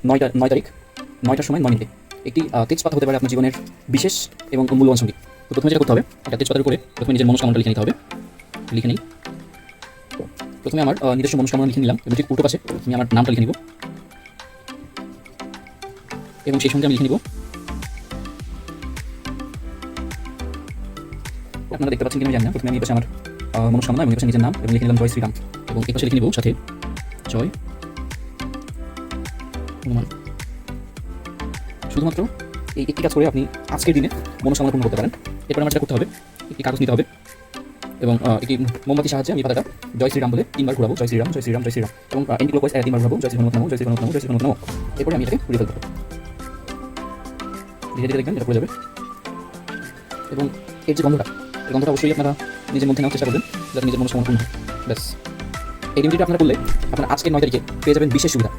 9 তারিখ 9টার সময় 9 মিনিটে একটি তেজপাতা হতে পারে আপনার জীবনের বিশেষ এবং মূল্যবান সঙ্গী। তো প্রথমে যেটা করতে হবে, একটা তেজপাতার উপরে প্রথমে নিজের মনস্কামনাটা লিখে নিতে হবে। লিখে নিই। প্রথমে আমার নিজস্ব মনস্কামনা লিখে নিলাম এবং ঠিক উল্টো পাশে আমি আমার নামটা লিখে নিব এবং সেই সঙ্গে আমি লিখে নিব, আপনারা দেখতে পাচ্ছেন কিনা আমি জানি না, প্রথমে আমি এই পাশে আমার মনস্কামনা এবং এই পাশে নিজের নাম এবং লিখে নিলাম জয় শ্রীরাম এবং এই পাশে লিখে নিব সাথে জয় হনুমান। শুধুমাত্র এই একটি কাজ করে আপনি আজকের দিনে মনস্কামনা পূর্ণ করতে পারেন। এরপর আমার যেটা করতে হবে, একটি কাগজ নিতে হবে এবং একটি মোমবাতির সাহায্যে আমি পাতাটা জয় শ্রীরাম বলে 3বার ঘুরাবো, জয় শ্রীরাম জয় শ্রীরাম জয় শ্রীরাম, এবং এন্টিক্লকওয়াইজ 3বার ঘুরাবো, জয় শ্রী হনুমত নমঃ জয় শ্রী হনুমত নমঃ জয় শ্রী হনুমত নমঃ। এরপরে আমি এটাকে ঘুরে ফেলবো, ধীরে ধীরে দেখবেন এটা পড়ে যাবে এবং এর যে গন্ধটা, এই গন্ধটা অবশ্যই আপনারা নিজের মধ্যে নেওয়ার চেষ্টা করবেন যাতে নিজের মনস্কামনা পূর্ণ হয়। ব্যাস, এই ডিউটিটা আপনারা করলে আপনারা আজকের 9 তারিখে পেয়ে যাবেন বিশেষ সুবিধা।